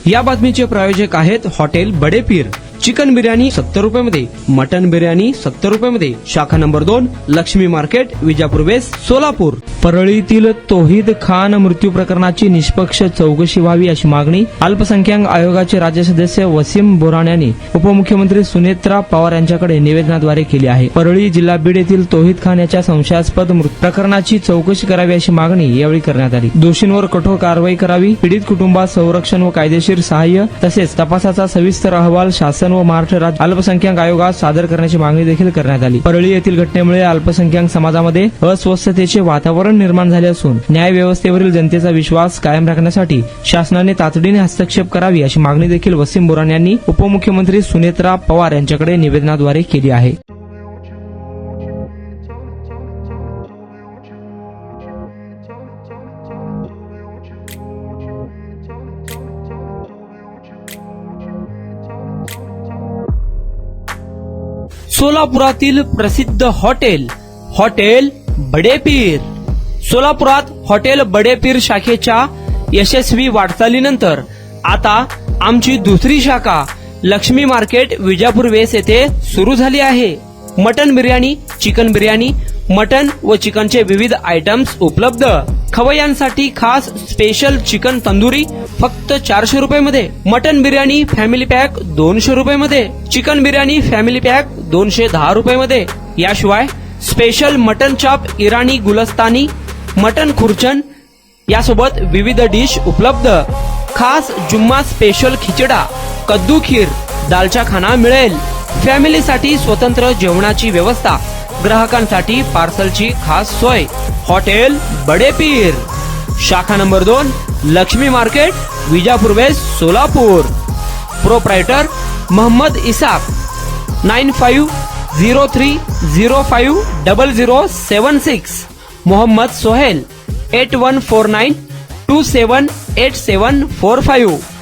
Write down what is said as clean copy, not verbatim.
या बातमीचे प्रायोजक आहेत हॉटेल बडे पीर। चिकन बिर्याणी 70 रुपयामध्ये, मटन बिर्याणी 70 रुपयामध्ये। शाखा number 2, Lakshmi market, Vijapur west, Solapur. परळीतील तौहीद खान मृत्यू प्रकरणाची निष्पक्ष चौकशी व्हावी अशी मागणी अल्पसंख्याक आयोगाचे राज्य सदस्य वसीम बोरान यांनी उपमुख्यमंत्री सुनेत्रा पवार यांच्याकडे निवेदनाद्वारे केली आहे। परळी जिल्हा बीड येथील तौहीद खान याच्या संशयास्पद मृत्यू प्रकरणाची चौकशी करावी अशी मागणी यावेळी करण्यात आली। दोषींवर कठोर कारवाई करावी, पीडित कुटुंबास संरक्षण व कायदेशीर सहाय्य तसेच तपासाचा सविस्तर अहवाल शासन व महाराष्ट्र राज्य अल्पसंख्याक आयोगात सादर करण्याची मागणी देखील करण्यात आली। परळी येथील घटनेमुळे अल्पसंख्याक समाजामध्ये अस्वस्थतेचे वातावरण निर्माण झाले असून न्याय व्यवस्थेवरील जनतेचा विश्वास कायम राखण्यासाठी शासनाने तातडीने हस्तक्षेप करावी अशी मागणी देखील वसीम बोरान यांनी उपमुख्यमंत्री सुनेत्रा पवार यांच्याकडे निवेदनाद्वारे केली आहे। सोलापुरातील प्रसिद्ध हॉटेल बडे पीर। सोलापुरात हॉटेल बडे पीर शाखेच्या यशस्वी वाटचालीनंतर आता आमची दुसरी शाखा लक्ष्मी मार्केट, विजापूर वेस्ट येथे सुरू झाली आहे। Mutton biryani, chicken biryani, mutton व चिकनचे विविध आयटम्स उपलब्ध। खवय्यांसाठी खास स्पेशल चिकन तंदुरी फक्त 400 रुपयामध्ये, मटन बिर्याणी फॅमिली पॅक 200 रुपयामध्ये, चिकन बिर्याणी फॅमिली पॅक 210 रुपयामध्ये। याशिवाय स्पेशल मटन चॉप, इराणी गुलस्तानी, मटन खुर्चन यासोबत विविध डिश उपलब्ध। खास जुम्मा स्पेशल खिचडा, कद्दू खीर, दालचा खाना मिळेल। फॅमिलीसाठी स्वतंत्र जेवणाची व्यवस्था, ग्राहकांसाठी पार्सलची खास सोय। हॉटेल बडे पीर, शाखा number 2, Lakshmi market, Vijapur west, Solapur. Proprietor Mohammad Isak, 9503050076। Mohammad Sohail, 8149278745।